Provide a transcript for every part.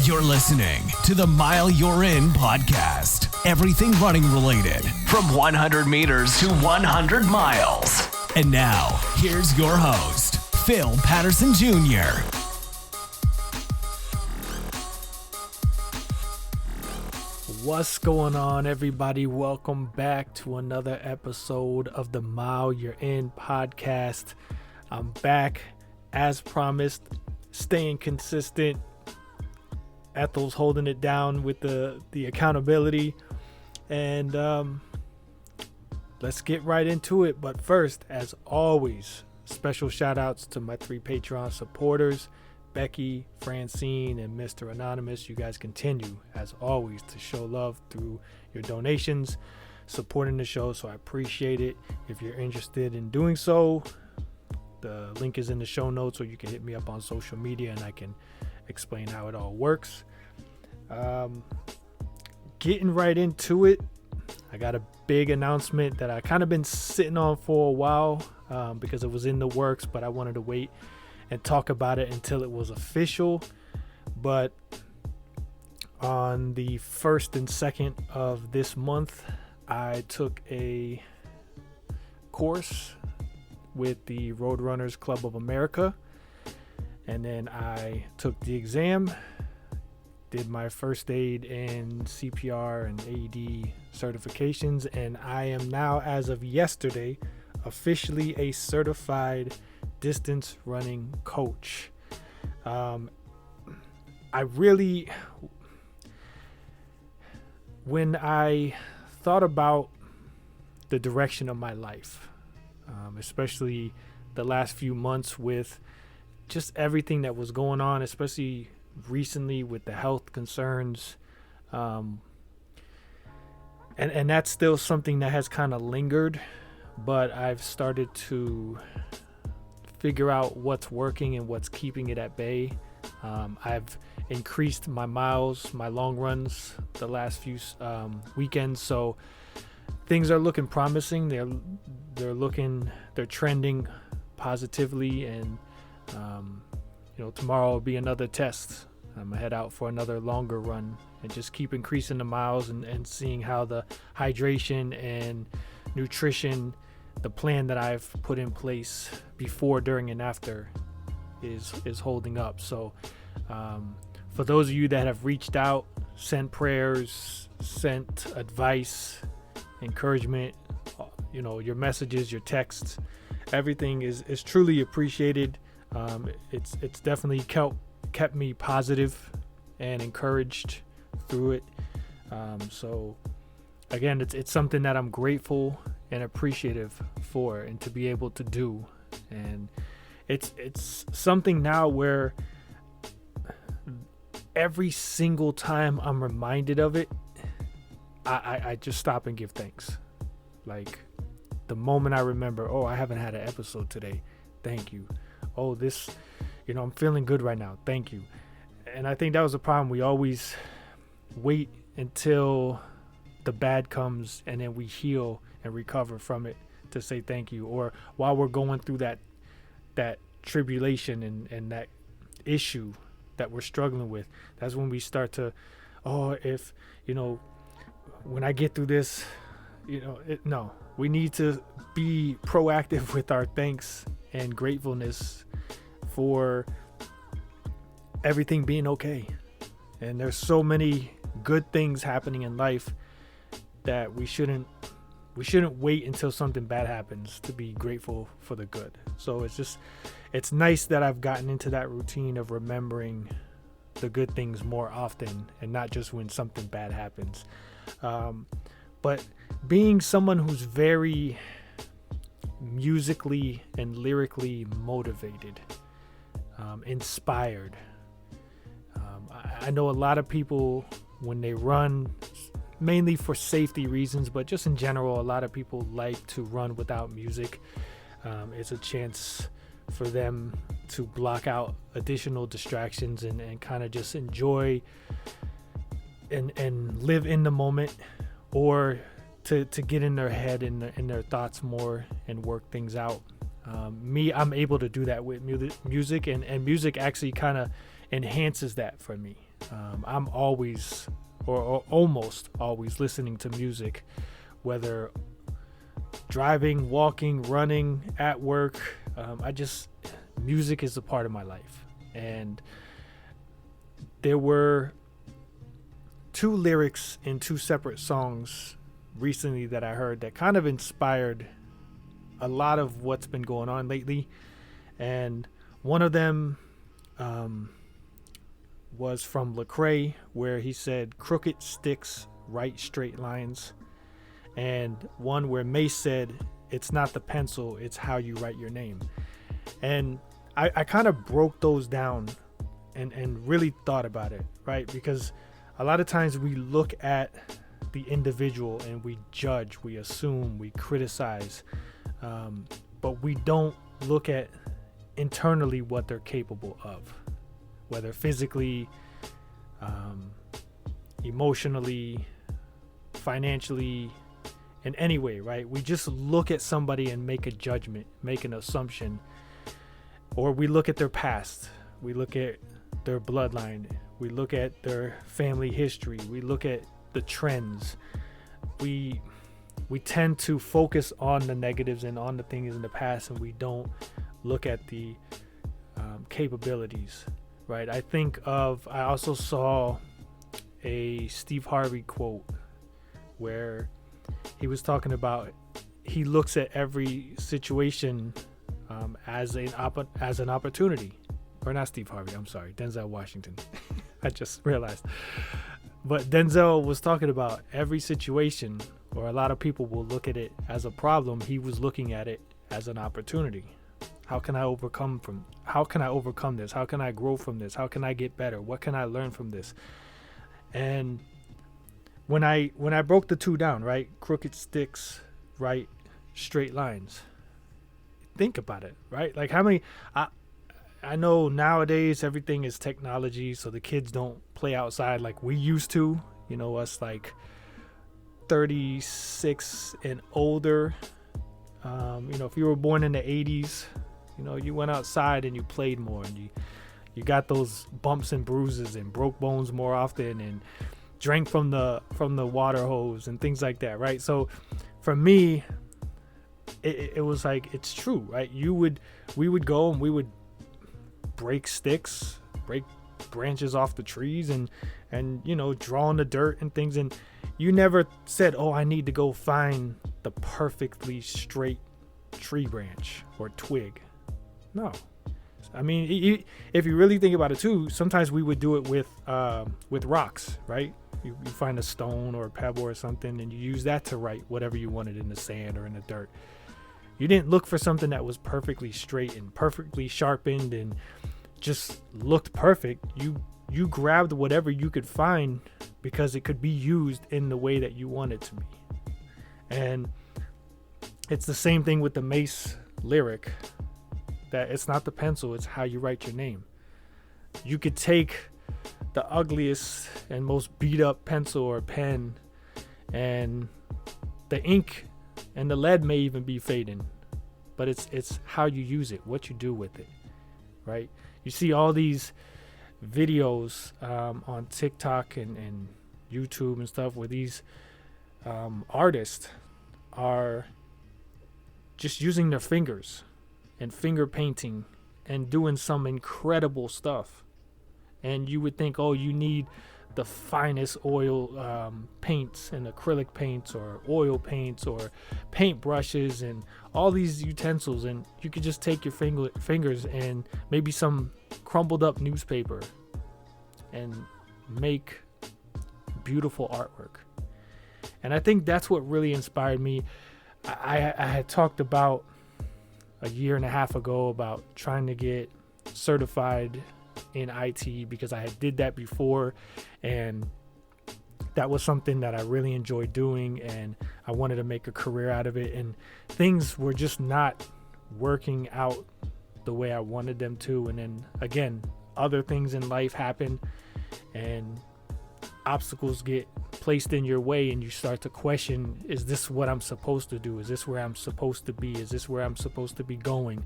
You're listening to the Mile You're In podcast. Everything running related from 100 meters to 100 miles. And now, here's your host, Phil Patterson Jr. What's going on, everybody? Welcome back to another episode of the Mile You're In podcast. I'm back, as promised, staying consistent. Ethel's holding it down with the accountability, and let's get right into it. But first, as always, special shout outs to my 3 Patreon supporters, Becky, Francine, and Mr. Anonymous. You guys continue, as always, to show love through your donations, supporting the show, so I appreciate it. If you're interested in doing so, the link is in the show notes, or you can hit me up on social media and I can explain how it all works. Getting right into it, I got a big announcement that I kind of been sitting on for a while because it was in the works, but I wanted to wait and talk about it until it was official. But on the 1st and 2nd of this month, I took a course with the Roadrunners Club of America, and then I took the exam, did my first aid and CPR and AED certifications, and I am now, as of yesterday, officially a certified distance running coach. When I thought about the direction of my life, especially the last few months with just everything that was going on, especially recently with the health concerns, and that's still something that has kind of lingered, but I've started to figure out what's working and what's keeping it at bay. I've increased my miles, my long runs the last few weekends, so things are looking promising. They're trending positively, and tomorrow will be another test. I'm gonna head out for another longer run and just keep increasing the miles and seeing how the hydration and nutrition, the plan that I've put in place before, during, and after is holding up. So for those of you that have reached out, sent prayers, sent advice, encouragement, your messages, your texts, everything is truly appreciated. It's definitely kept me positive and encouraged through it. So again, it's something that I'm grateful and appreciative for, and to be able to do. And it's something now where every single time I'm reminded of it, I just stop and give thanks. Like the moment I remember, I haven't had an episode today, thank you. This, I'm feeling good right now, thank you. And I think that was a problem. We always wait until the bad comes and then we heal and recover from it to say thank you, or while we're going through that tribulation and that issue that we're struggling with, that's when we start to, when I get through this, no, we need to be proactive with our thanks and gratefulness for everything being okay. And there's so many good things happening in life that we shouldn't wait until something bad happens to be grateful for the good. So it's nice that I've gotten into that routine of remembering the good things more often, and not just when something bad happens. But being someone who's very musically and lyrically motivated, inspired, I know a lot of people, when they run, mainly for safety reasons, but just in general, a lot of people like to run without music. It's a chance for them to block out additional distractions and kind of just enjoy and live in the moment, or to get in their head and in their thoughts more and work things out. I'm able to do that with music, and music actually kind of enhances that for me. I'm always or almost always listening to music, whether driving, walking, running, at work. Music is a part of my life. And there were 2 lyrics in 2 separate songs recently that I heard that kind of inspired a lot of what's been going on lately. And one of them was from Lecrae, where he said, "Crooked sticks write straight lines." And one where Mace said, "It's not the pencil, it's how you write your name." And I kind of broke those down and really thought about it, right? Because a lot of times we look at the individual and we judge, we assume, we criticize, but we don't look at internally what they're capable of, whether physically, emotionally, financially, in any way, right? We just look at somebody and make a judgment, make an assumption, or we look at their past, we look at their bloodline, we look at their family history, we look at the trends. We tend to focus on the negatives and on the things in the past, and we don't look at the capabilities, right? I also saw a Steve Harvey quote where he was talking about he looks at every situation as an opportunity. Or not Steve Harvey, I'm sorry, Denzel Washington. I just realized. But Denzel was talking about every situation, or a lot of people will look at it as a problem. He was looking at it as an opportunity. How can I overcome this? How can I grow from this? How can I get better? What can I learn from this? And when I broke the 2 down, right? Crooked sticks, right? Straight lines. Think about it, right? Like how many I know nowadays everything is technology, so the kids don't play outside like we used to. You know, us like 36 and older. If you were born in the 80s, you went outside and you played more, and you got those bumps and bruises and broke bones more often, and drank from the water hose and things like that, right? So for me, it was like, it's true, right? We would go and we would break sticks, break branches off the trees, and draw on the dirt and things, and you never said, "Oh, I need to go find the perfectly straight tree branch or twig." No. I mean, if you really think about it too, sometimes we would do it with rocks, right? You find a stone or a pebble or something, and you use that to write whatever you wanted in the sand or in the dirt. You didn't look for something that was perfectly straight and perfectly sharpened and just looked perfect. You grabbed whatever you could find because it could be used in the way that you want it to be. And it's the same thing with the Mace lyric, that it's not the pencil, it's how you write your name. You could take the ugliest and most beat up pencil or pen, and the ink and the lead may even be fading, but it's how you use it, what you do with it, right? You see all these videos on TikTok and YouTube and stuff where these artists are just using their fingers and finger painting and doing some incredible stuff. And you would think, oh, you need the finest oil paints and acrylic paints or oil paints or paint brushes and all these utensils, and you could just take your fingers and maybe some crumpled up newspaper and make beautiful artwork. And I think that's what really inspired me. I had talked about a year and a half ago about trying to get certified in IT because I had did that before, and that was something that I really enjoyed doing, and I wanted to make a career out of it, and things were just not working out the way I wanted them to. And then again, other things in life happen and obstacles get placed in your way, and you start to question, is this what I'm supposed to do? Is this where I'm supposed to be? Is this where I'm supposed to be going?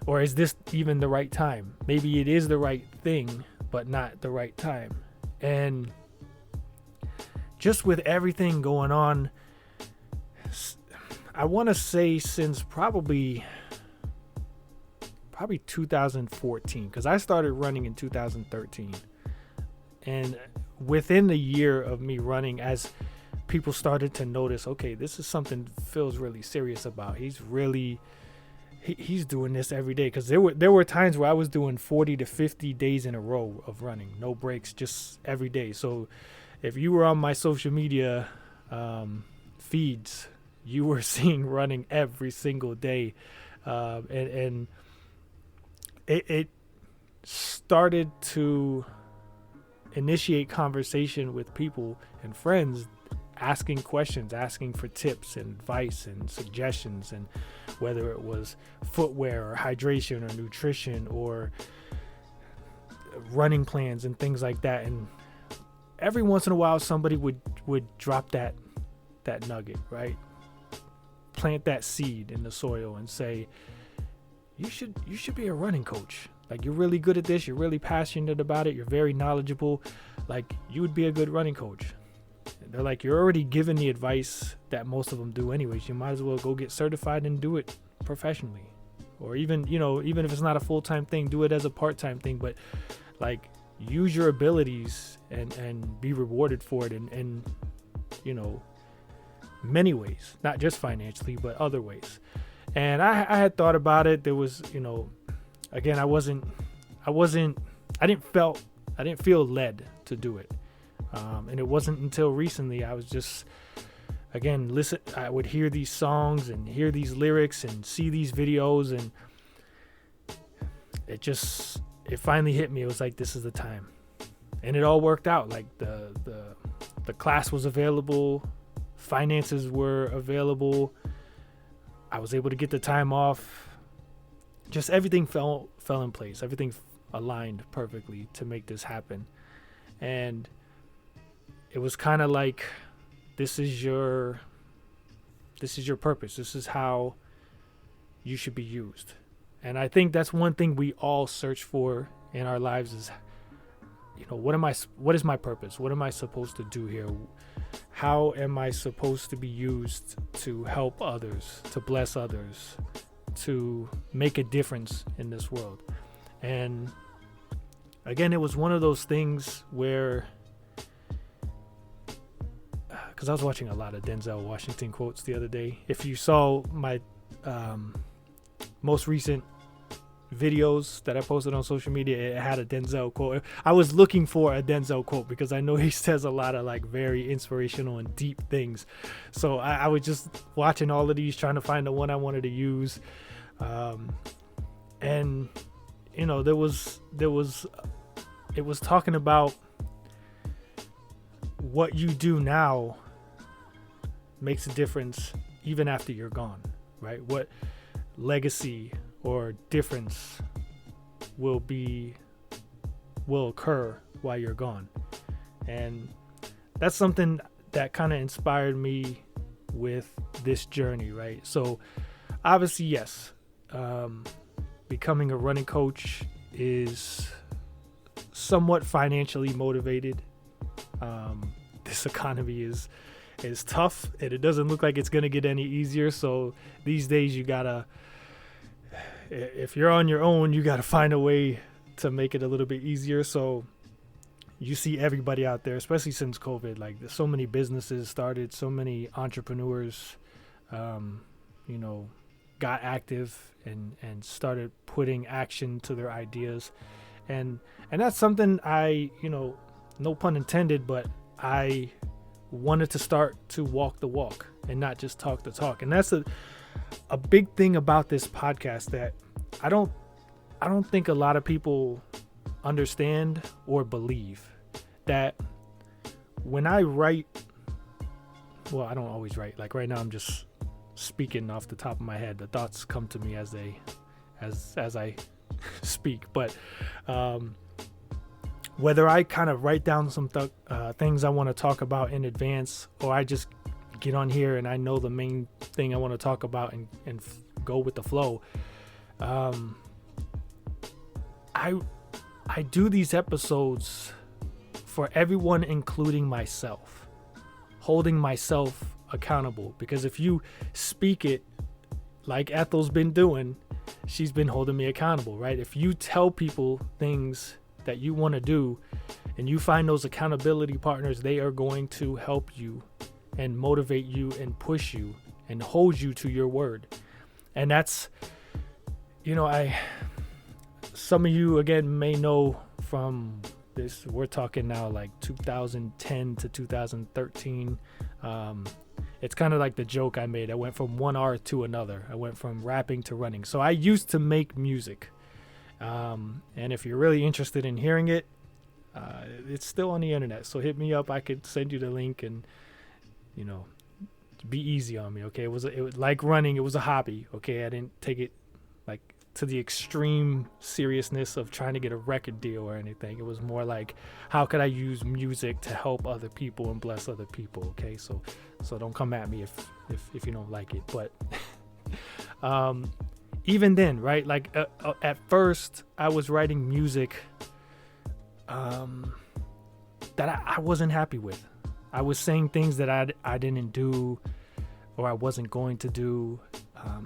Or is this even the right time? Maybe it is the right thing, but not the right time. And just with everything going on, I want to say since probably 2014, because I started running in 2013. And within the year of me running, as people started to notice, okay, this is something Phil's really serious about. He's doing this every day. Because there were times where I was doing 40 to 50 days in a row of running, no breaks, just every day. So if you were on my social media feeds, you were seeing running every single day. And it started to initiate conversation with people and friends, asking questions, asking for tips and advice and suggestions, and whether it was footwear or hydration or nutrition or running plans and things like that. And every once in a while somebody would drop that nugget, right? Plant that seed in the soil and say, you should be a running coach. Like, you're really good at this, you're really passionate about it, you're very knowledgeable, like, you would be a good running coach. And they're like, you're already given the advice that most of them do anyways. You might as well go get certified and do it professionally. Or even if it's not a full-time thing, do it as a part-time thing, but like, use your abilities and be rewarded for it in many ways, not just financially, but other ways. And I had thought about it. There was, again, I didn't feel led to do it. And it wasn't until recently I was just, again, I would hear these songs and hear these lyrics and see these videos, and it finally hit me. It was like, this is the time. And it all worked out. Like, the class was available, finances were available, I was able to get the time off. Just everything fell in place. Everything aligned perfectly to make this happen. And it was kind of like, this is your purpose. This is how you should be used. And I think that's one thing we all search for in our lives is, what is my purpose? What am I supposed to do here? How am I supposed to be used to help others, to bless others, to make a difference in this world? And again, it was one of those things where, because I was watching a lot of Denzel Washington quotes the other day. If you saw my most recent videos that I posted on social media, it had a Denzel quote. I was looking for a Denzel quote because I know he says a lot of like very inspirational and deep things. So I was just watching all of these, trying to find the one I wanted to use. And it was talking about what you do now makes a difference even after you're gone, right? What legacy or difference will occur while you're gone. And that's something that kind of inspired me with this journey, right? So obviously, yes, becoming a running coach is somewhat financially motivated. This economy is tough, and it doesn't look like it's going to get any easier. So these days if you're on your own, you got to find a way to make it a little bit easier. So you see everybody out there, especially since COVID, like there's so many businesses started, so many entrepreneurs, got active and started putting action to their ideas. And that's something I, no pun intended, but I wanted to start to walk the walk and not just talk the talk. And that's a big thing about this podcast that I don't think a lot of people understand or believe, that when I write, well, I don't always write. Like right now, I'm just speaking off the top of my head. The thoughts come to me as I speak. But whether I kind of write down some things I want to talk about in advance, or I just get on here and I know the main thing I want to talk about and go with the flow, I do these episodes for everyone, including myself, holding myself accountable. Because if you speak it like Ethel's been doing, she's been holding me accountable, right? If you tell people things that you want to do and you find those accountability partners, they are going to help you and motivate you and push you and hold you to your word. And that's, some of you again may know from this, we're talking now like 2010 to 2013. It's kind of like the joke I made. I went from one art to another. I went from rapping to running. So I used to make music. And if you're really interested in hearing it, it's still on the internet. So hit me up. I could send you the link and, be easy on me. Okay. It was like running. It was a hobby. Okay. I didn't take it like to the extreme seriousness of trying to get a record deal or anything. It was more like, how could I use music to help other people and bless other people? Okay. So don't come at me if you don't like it, but, even then, right? Like at first I was writing music, that I wasn't happy with. I was saying things that I didn't do or I wasn't going to do.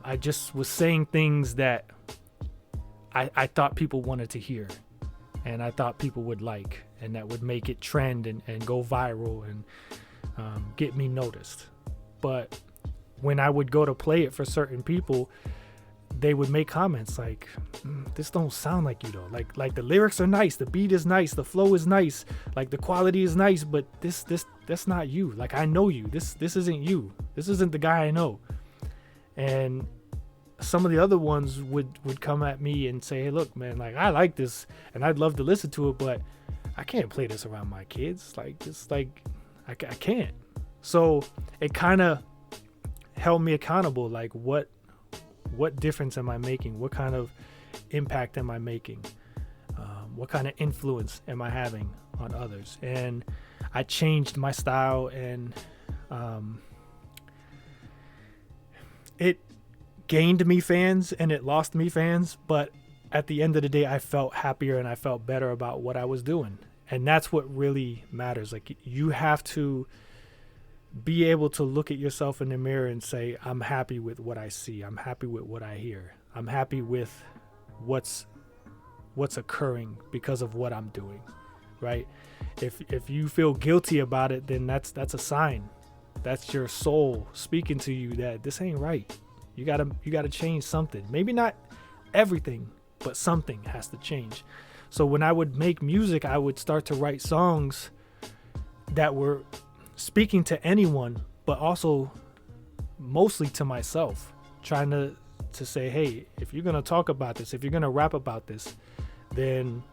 I just was saying things that I thought people wanted to hear and I thought people would like, and that would make it trend and go viral and get me noticed. But when I would go to play it for certain people, they would make comments like, this don't sound like you though. Like the lyrics are nice, the beat is nice, the flow is nice, like the quality is nice, but that's not you. Like, I know you. This isn't you. This isn't the guy I know. And some of the other ones would come at me and say, hey, look, man, like, I like this and I'd love to listen to it, but I can't play this around my kids. Like, it's like, I can't. So it kind of held me accountable. Like, what difference am I making? What kind of impact am I making? What kind of influence am I having on others? And I changed my style, and it gained me fans and it lost me fans. But at the end of the day, I felt happier and I felt better about what I was doing. And that's what really matters. Like, you have to be able to look at yourself in the mirror and say, I'm happy with what I see. I'm happy with what I hear. I'm happy with what's occurring because of what I'm doing, right? If you feel guilty about it, then that's a sign. That's your soul speaking to you that this ain't right. You gotta change something. Maybe not everything, but something has to change. So when I would make music, I would start to write songs that were speaking to anyone, but also mostly to myself, trying to say, hey, if you're going to talk about this, if you're going to rap about this, then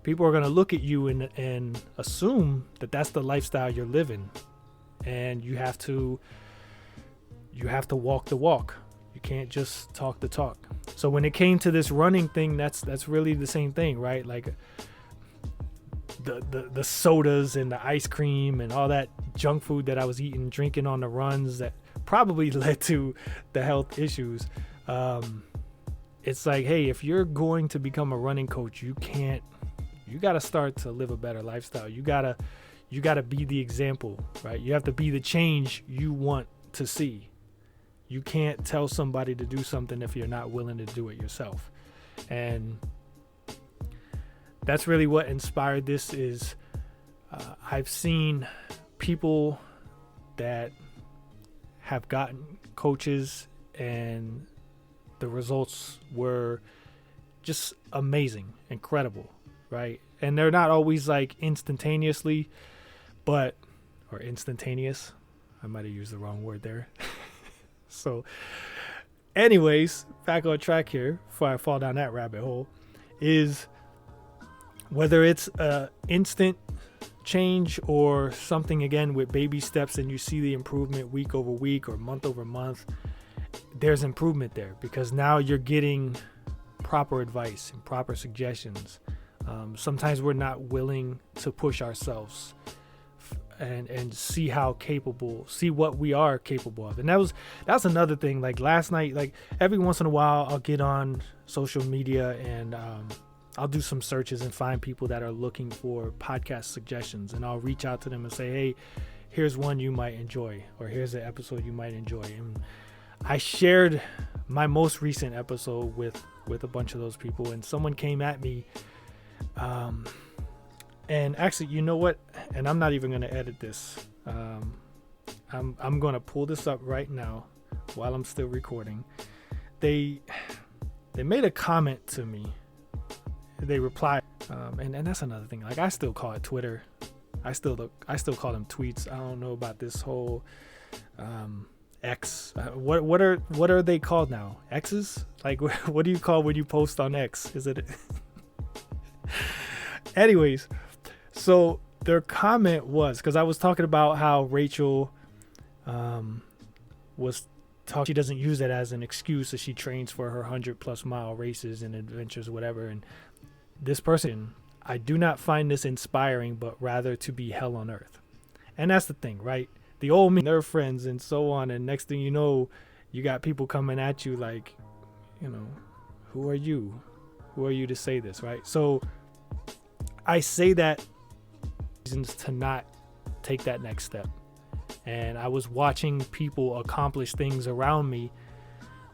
people are going to look at you and assume that that's the lifestyle you're living. And you have to walk the walk. You can't just talk the talk. So when it came to this running thing, that's really the same thing, right? Like, the sodas and the ice cream and all that junk food that I was eating, drinking on the runs that probably led to the health issues. It's like, hey, if you're going to become a running coach, you got to start to live a better lifestyle. You got to be the example, right? You have to be the change you want to see. You can't tell somebody to do something if you're not willing to do it yourself. And that's really what inspired this. Is I've seen people that have gotten coaches and the results were just amazing, incredible, right? And they're not always like instantaneously, or instantaneous. I might have used the wrong word there. So anyways, back on track here before I fall down that rabbit hole, is whether it's instant change or something, again, with baby steps, and you see the improvement week over week or month over month, there's improvement there because now you're getting proper advice and proper suggestions. Sometimes we're not willing to push ourselves and see what we are capable of. And that's another thing. Like last night, like every once in a while I'll get on social media and I'll do some searches and find people that are looking for podcast suggestions, and I'll reach out to them and say, hey, here's one you might enjoy, or here's an episode you might enjoy. And I shared my most recent episode with a bunch of those people, and someone came at me. And actually, you know what? And I'm not even going to edit this. I'm going to pull this up right now while I'm still recording. They made a comment to me. They replied, and that's another thing. Like, I still call it Twitter. I still call them tweets. I don't know about this whole X. What are they called now? X's? Like, what do you call when you post on X? Is it? Anyways, so their comment was, because I was talking about how Rachel was talking. She doesn't use it as an excuse as she trains for her 100+ mile races and adventures, whatever. And this person, I do not find this inspiring, but rather to be hell on earth. And that's the thing, right? The old me, their friends, and so on. And next thing you know, you got people coming at you like, you know, who are you? Who are you to say this, right? So I say that reasons to not take that next step. And I was watching people accomplish things around me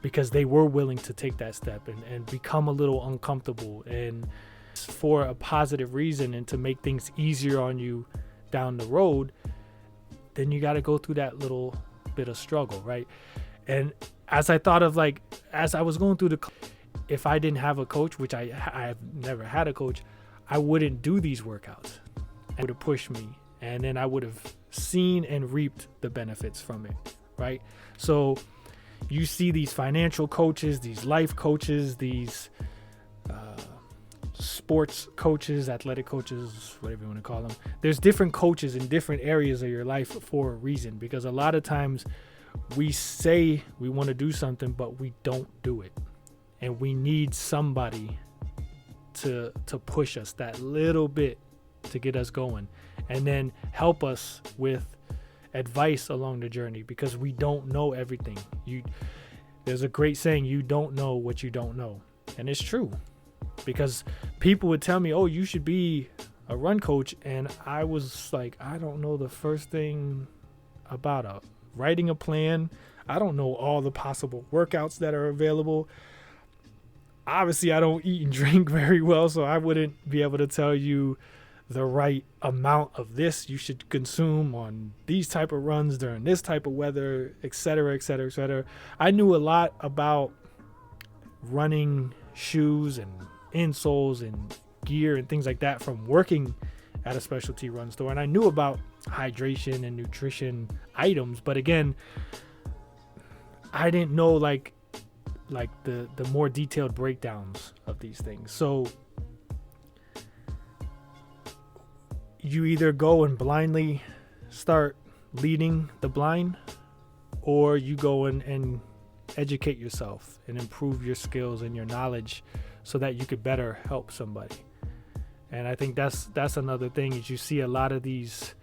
because they were willing to take that step and become a little uncomfortable, and for a positive reason and to make things easier on you down the road. Then you got to go through that little bit of struggle, right? And as I thought of, like, as I was going through if I didn't have a coach, which I've never had a coach, I wouldn't do these workouts. It would have pushed me, and then I would have seen and reaped the benefits from it, right? So you see these financial coaches, these life coaches, these sports coaches, athletic coaches, whatever you want to call them. There's different coaches in different areas of your life for a reason, because a lot of times we say we want to do something, but we don't do it. And we need somebody to push us that little bit to get us going, and then help us with advice along the journey, because we don't know everything. There's a great saying, you don't know what you don't know. And it's true, because people would tell me, oh, you should be a run coach. And I was like, I don't know the first thing about writing a plan. I don't know all the possible workouts that are available. Obviously, I don't eat and drink very well, so I wouldn't be able to tell you the right amount of this you should consume on these type of runs during this type of weather, et cetera, et cetera, et cetera. I knew a lot about running shoes and insoles and gear and things like that from working at a specialty run store. And I knew about hydration and nutrition items, but again, I didn't know like the more detailed breakdowns of these things. So you either go and blindly start leading the blind, or you go and educate yourself and improve your skills and your knowledge so that you could better help somebody. And I think that's another thing, is you see a lot of these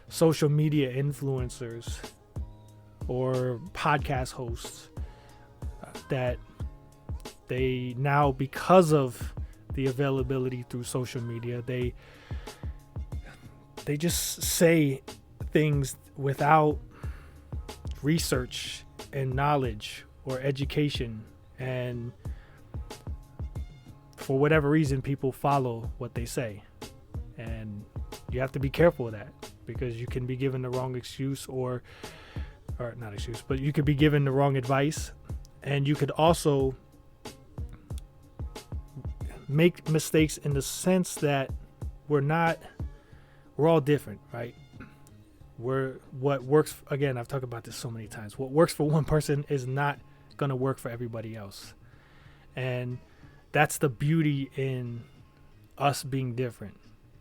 social media influencers or podcast hosts that they now, because of the availability through social media, they just say things without research and knowledge or education, and for whatever reason people follow what they say. And you have to be careful of that, because you can be given the wrong excuse, or not excuse, but you could be given the wrong advice, and you could also make mistakes in the sense that we're all different, right? What works, again, I've talked about this so many times, what works for one person is not going to work for everybody else. And that's the beauty in us being different,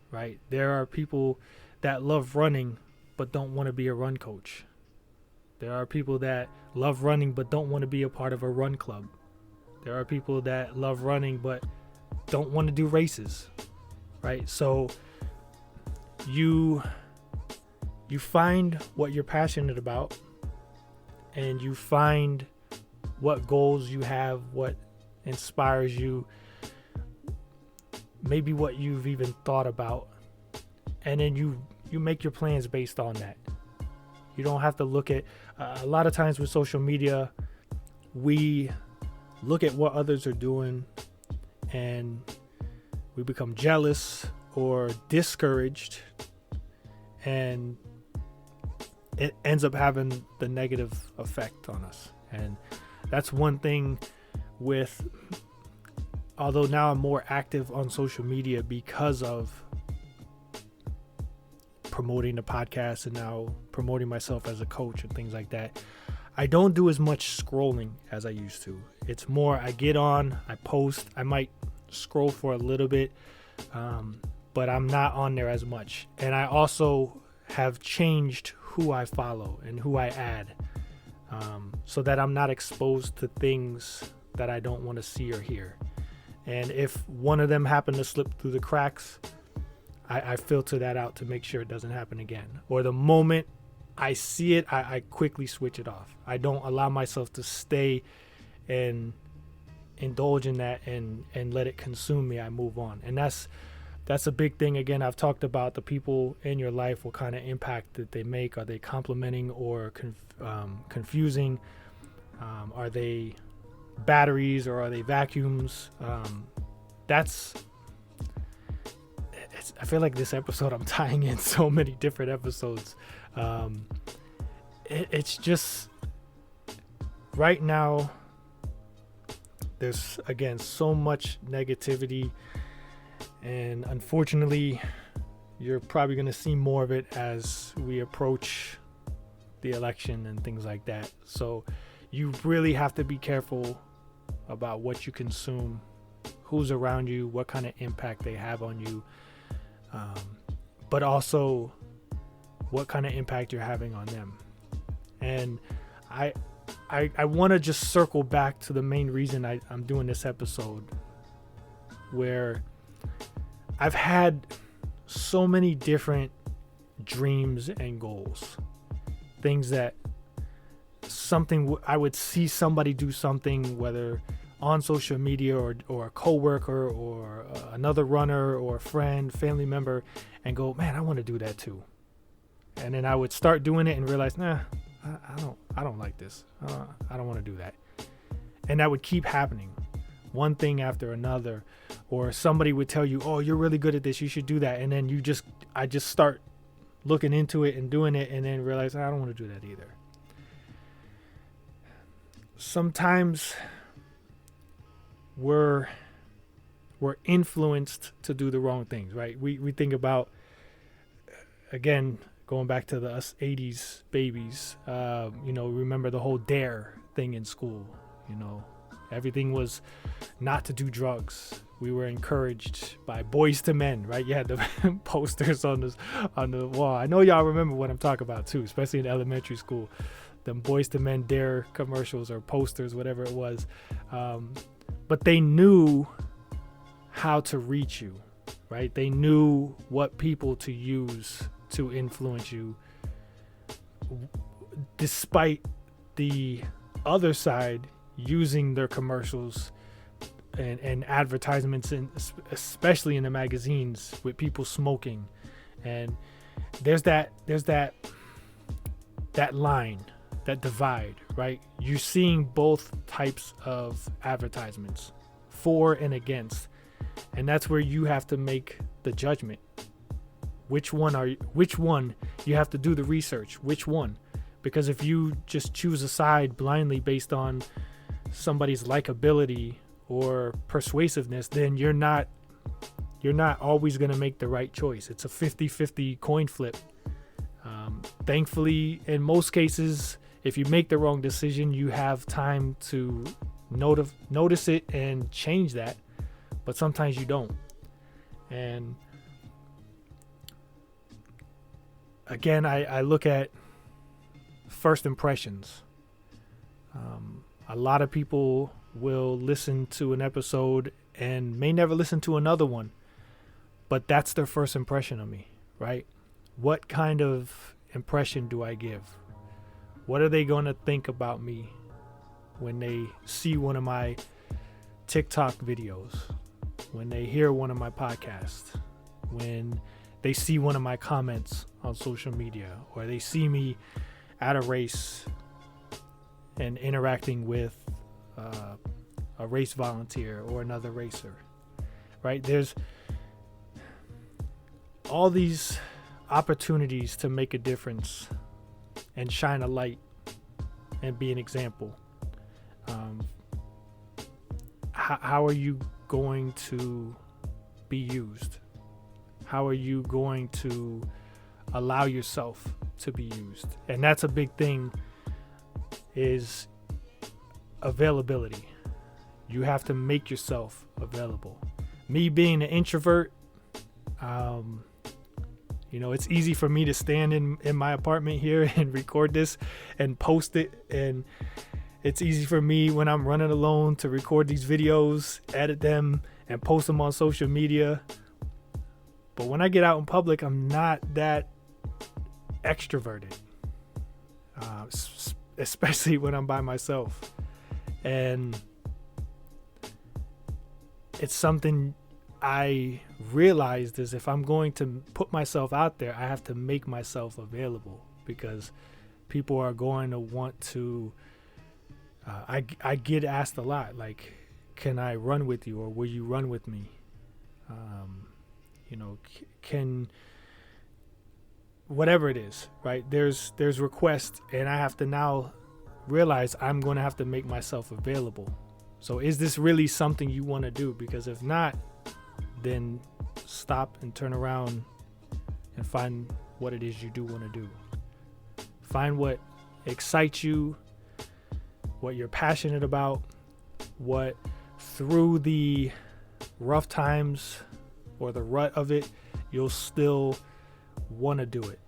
right? There are people that love running but don't want to be a run coach. There are people that love running but don't want to be a part of a run club. There are people that love running but don't want to do races, right? So you find what you're passionate about, and you find what goals you have, what inspires you, maybe what you've even thought about, and then you make your plans based on that. You don't have to look at a lot of times with social media, we look at what others are doing and we become jealous or discouraged, and it ends up having the negative effect on us. And that's one thing with, although now I'm more active on social media because of promoting the podcast and now promoting myself as a coach and things like that, I don't do as much scrolling as I used to. It's more, I get on, I post, I might scroll for a little bit, but I'm not on there as much. And I also have changed who I follow and who I add, so that I'm not exposed to things that I don't want to see or hear. And if one of them happen to slip through the cracks, I filter that out to make sure it doesn't happen again. Or the moment I see it, I quickly switch it off. I don't allow myself to stay and indulge in that and let it consume me. I move on. And that's a big thing. Again, I've talked about the people in your life, what kind of impact that they make. Are they complimenting or confusing? Are they batteries or are they vacuums? I feel like this episode, I'm tying in so many different episodes. It's just right now, there's, again, so much negativity. And unfortunately, you're probably going to see more of it as we approach the election and things like that. So you really have to be careful about what you consume, who's around you, what kind of impact they have on you, but also what kind of impact you're having on them. And I want to just circle back to the main reason I'm doing this episode, where I've had so many different dreams and goals, things that I would see somebody do something, whether on social media or a coworker or another runner or a friend, family member, and go, man, I want to do that too. And then I would start doing it and realize, nah, I don't like this. I don't want to do that. And that would keep happening, one thing after another. Or somebody would tell you, oh, you're really good at this, you should do that. And then I just start looking into it and doing it, and then realize, I don't want to do that either. Sometimes we're influenced to do the wrong things, right? We think about, again, going back to the us 80s babies, remember the whole DARE thing in school. Everything was not to do drugs. We were encouraged by Boys to Men, right? You had the posters on the wall. I know y'all remember what I'm talking about too, especially in elementary school. Them Boys to Men DARE commercials or posters, whatever it was. But they knew how to reach you, right? They knew what people to use to influence you, despite the other side using their commercials and advertisements, especially in the magazines, with people smoking. And there's that line, that divide, right? You're seeing both types of advertisements, for and against, and that's where you have to make the judgment. Which one you have to do the research, which one? Because if you just choose a side blindly based on somebody's likability or persuasiveness, then you're not always going to make the right choice. It's a 50-50 coin flip. Thankfully, in most cases, if you make the wrong decision, you have time to notice it and change that, but sometimes you don't. And again, I look at first impressions. A lot of people will listen to an episode and may never listen to another one, but that's their first impression of me, right? What kind of impression do I give? What are they going to think about me when they see one of my TikTok videos? when they hear one of my podcasts, when they see one of my comments on social media, or they see me at a race and interacting with a race volunteer or another racer, right? There's all these opportunities to make a difference and shine a light and be an example. How are you going to be used? How are you going to allow yourself to be used? And that's a big thing, is availability. You have to make yourself available. Me being an introvert, it's easy for me to stand in my apartment here and record this and post it. And it's easy for me when I'm running alone to record these videos, edit them, and post them on social media. But when I get out in public, I'm not that extroverted, especially when I'm by myself. And it's something I realized is, if I'm going to put myself out there, I have to make myself available, because people are going to want to, I get asked a lot, like, can I run with you, or will you run with me? Can, whatever it is, right? There's requests, and I have to now realize I'm going to have to make myself available. So is this really something you want to do? Because if not, then stop and turn around and find what it is you do want to do. Find what excites you, what you're passionate about, what through the rough times or the rut of it, you'll still want to do it,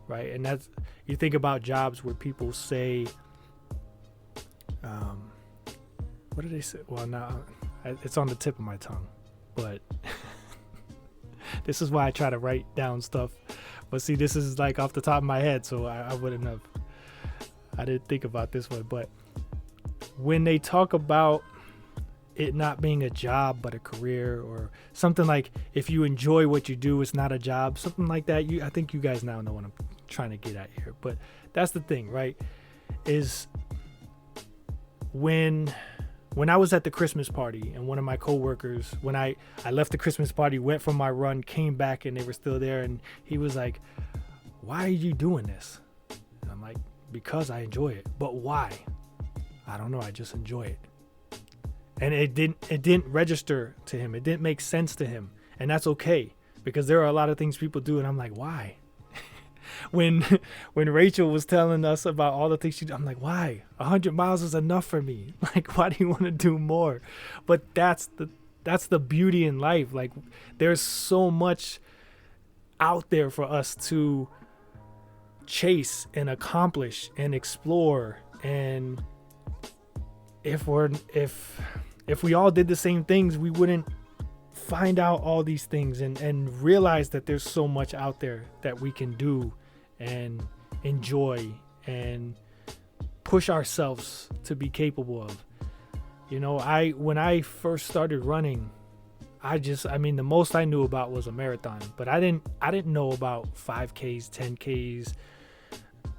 right? And that's, you think about jobs where people say, what do they say? Well, now it's on the tip of my tongue, but this is why I try to write down stuff. But see, this is like off the top of my head, so I wouldn't have, I didn't think about this one. But when they talk about it not being a job but a career, or something like, if you enjoy what you do, it's not a job, something like that. I think you guys now know what I'm trying to get at here. But that's the thing, right? Is when I was at the Christmas party, and one of my coworkers, when I left the Christmas party, went for my run, came back, and they were still there, and he was like, "Why are you doing this?" And I'm like, "Because I enjoy it." "But why?" "I don't know, I just enjoy it." And it didn't register to him. It didn't make sense to him. And that's okay, because there are a lot of things people do, and I'm like, why? When Rachel was telling us about all the things she did, I'm like, why? 100 miles is enough for me. Like, why do you want to do more? But that's the beauty in life. Like, there's so much out there for us to chase and accomplish and explore. And if we all did the same things, we wouldn't find out all these things and realize that there's so much out there that we can do and enjoy and push ourselves to be capable of. When I first started running, the most I knew about was a marathon, but I didn't know about 5Ks, 10Ks.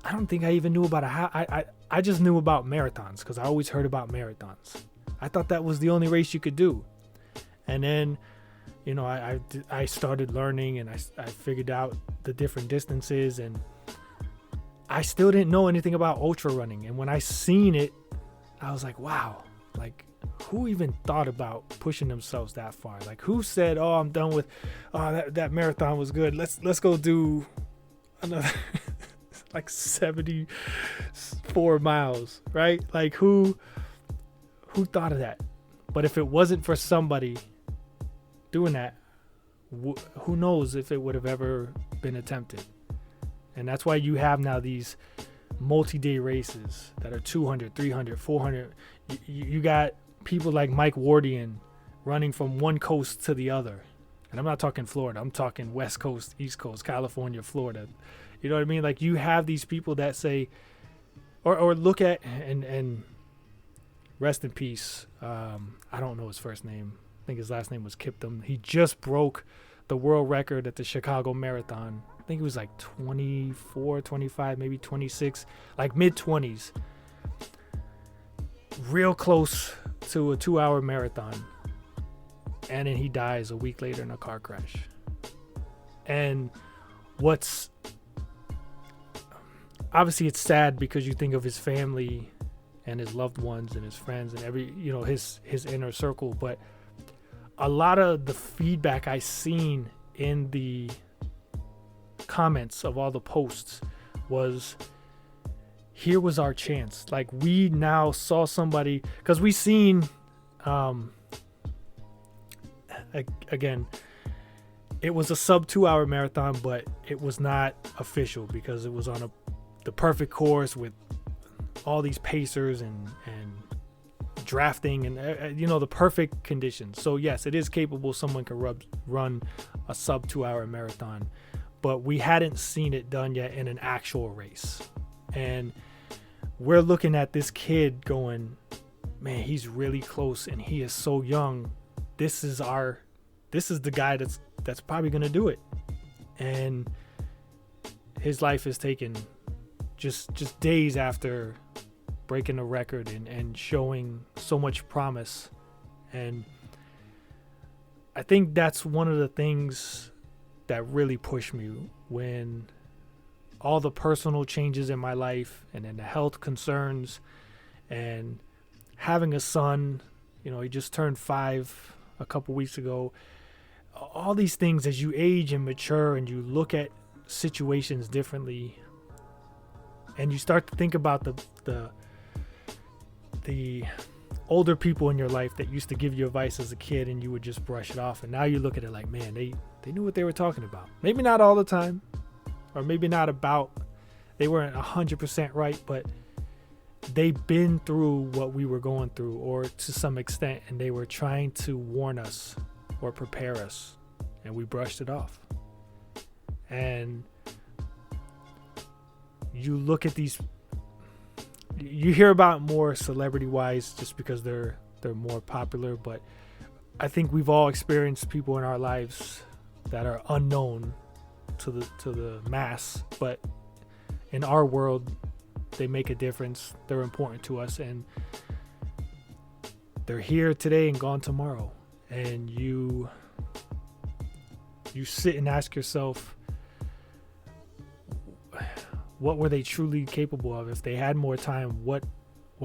I don't think I even knew about I just knew about marathons, because I always heard about marathons. I thought that was the only race you could do. And then, I started learning, and I figured out the different distances, and I still didn't know anything about ultra running. And when I seen it, I was like, wow, like, who even thought about pushing themselves that far? Like, who said, "Oh, I'm done with, that marathon was good. Let's go do another like 74 miles, right?" Like, who thought of that? But if it wasn't for somebody doing that, who knows if it would have ever been attempted. And that's why you have now these multi-day races that are 200, 300, 400. You got people like Mike Wardian running from one coast to the other. And I'm not talking Florida. I'm talking West Coast, East Coast, California, Florida. You know what I mean? Like, you have these people that say, or look at, and rest in peace. I don't know his first name. I think his last name was Kiptum. He just broke the world record at the Chicago Marathon. I think he was like 24, 25, maybe 26, like mid-20s. Real close to a 2-hour marathon. And then he dies a week later in a car crash. And what's... Obviously, it's sad because you think of his family and his loved ones and his friends and his inner circle. But a lot of the feedback I seen in the comments of all the posts was, here was our chance. Like, we now saw somebody, because we seen again, it was a sub 2-hour marathon, but it was not official because it was on the perfect course with all these pacers and drafting and the perfect conditions. So yes, it is capable. Someone can run a sub 2-hour marathon, but we hadn't seen it done yet in an actual race. And we're looking at this kid going, man, he's really close and he is so young. This is the guy that's probably going to do it. And his life is taken just days after breaking the record and showing so much promise. And I think that's one of the things that really pushed me when all the personal changes in my life and then the health concerns and having a son, he just turned 5 a couple weeks ago. All these things, as you age and mature and you look at situations differently and you start to think about the older people in your life that used to give you advice as a kid and you would just brush it off, and now you look at it like, man, they knew what they were talking about. Maybe not all the time, or maybe not about, they weren't 100% right, but they've been through what we were going through, or to some extent, and they were trying to warn us or prepare us, and we brushed it off. And you look at these, you hear about more celebrity wise just because they're more popular, but I think we've all experienced people in our lives that are unknown to the mass, but in our world they make a difference. They're important to us, and they're here today and gone tomorrow. And you sit and ask yourself, what were they truly capable of? If they had more time, what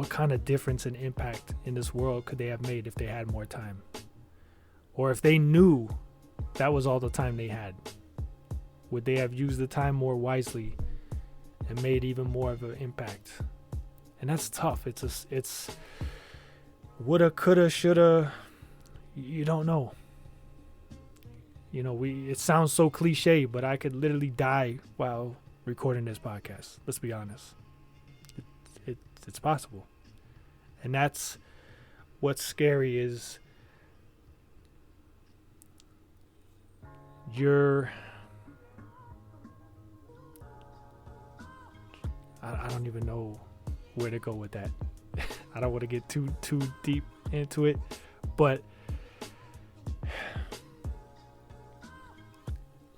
kind of difference and impact in this world could they have made if they had more time? Or if they knew that was all the time they had, would they have used the time more wisely and made even more of an impact? And that's tough. It's woulda, coulda, shoulda. You don't know. It sounds so cliche, but I could literally die while recording this podcast. Let's be honest. It's possible. And that's what's scary is I don't even know where to go with that. I don't want to get too deep into it, but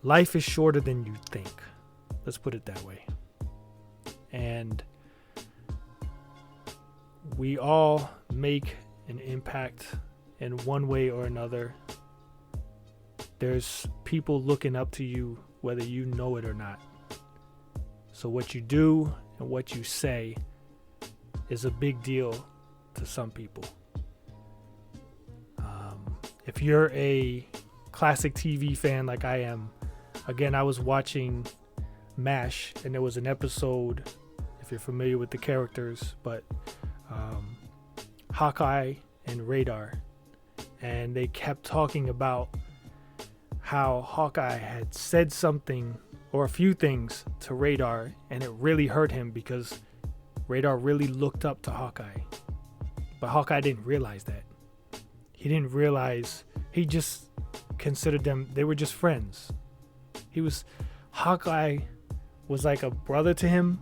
life is shorter than you think. Let's put it that way. And we all make an impact in one way or another. There's people looking up to you, whether you know it or not. So what you do and what you say is a big deal to some people. If you're a classic TV fan like I am, again, I was watching MASH, and there was an episode, if you're familiar with the characters, but Hawkeye and Radar, and they kept talking about how Hawkeye had said something or a few things to Radar, and it really hurt him because Radar really looked up to Hawkeye, but Hawkeye didn't realize that. He didn't realize, he just considered them, they were just friends. Hawkeye was like a brother to him,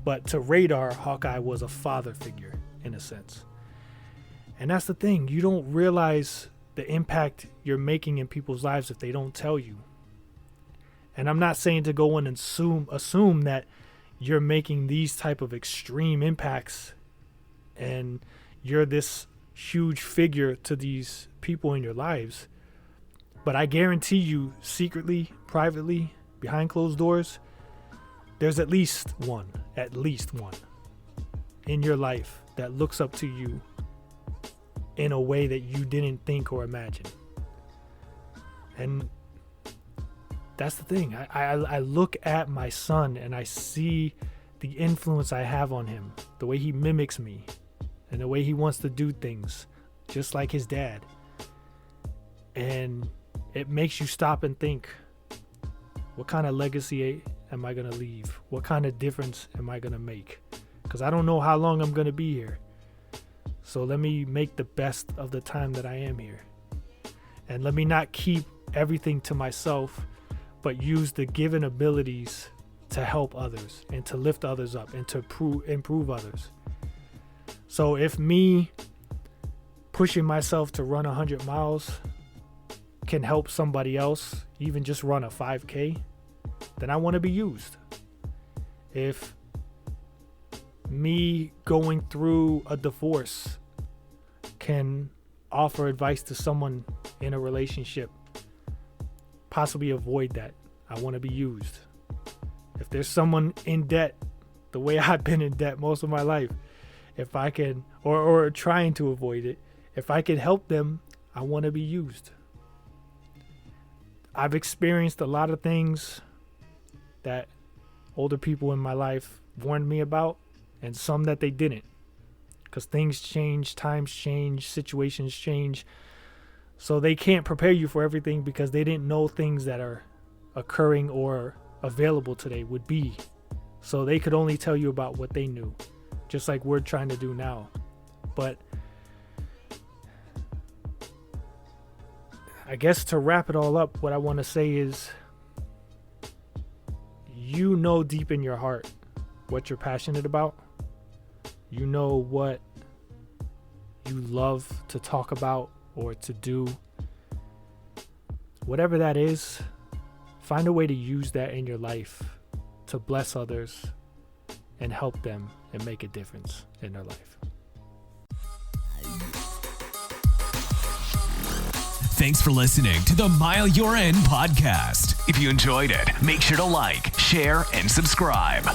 but to Radar, Hawkeye was a father figure in a sense. And that's the thing, you don't realize the impact you're making in people's lives if they don't tell you. And I'm not saying to go in and assume that you're making these type of extreme impacts and you're this huge figure to these people in your lives. But I guarantee you, secretly, privately, behind closed doors, there's at least one in your life that looks up to you in a way that you didn't think or imagine. And that's the thing. I look at my son and I see the influence I have on him, the way he mimics me and the way he wants to do things just like his dad. And it makes you stop and think, what kind of legacy am I going to leave? What kind of difference am I going to make? Because I don't know how long I'm going to be here. So let me make the best of the time that I am here. And let me not keep everything to myself, but use the given abilities to help others and to lift others up and to improve others. So if me pushing myself to run 100 miles can help somebody else even just run a 5K, then I want to be used. If me going through a divorce can offer advice to someone in a relationship, possibly avoid that, I want to be used. If there's someone in debt, the way I've been in debt most of my life, if I can, or trying to avoid it, if I can help them, I want to be used. I've experienced a lot of things that older people in my life warned me about, and some that they didn't. Because things change, times change, situations change. So they can't prepare you for everything because they didn't know things that are occurring or available today would be. So they could only tell you about what they knew, just like we're trying to do now. But I guess to wrap it all up, what I want to say is, you know deep in your heart what you're passionate about. You know what you love to talk about or to do. Whatever that is, find a way to use that in your life to bless others and help them and make a difference in their life. Thanks for listening to the Mile You're In podcast. If you enjoyed it, make sure to like, share, and subscribe.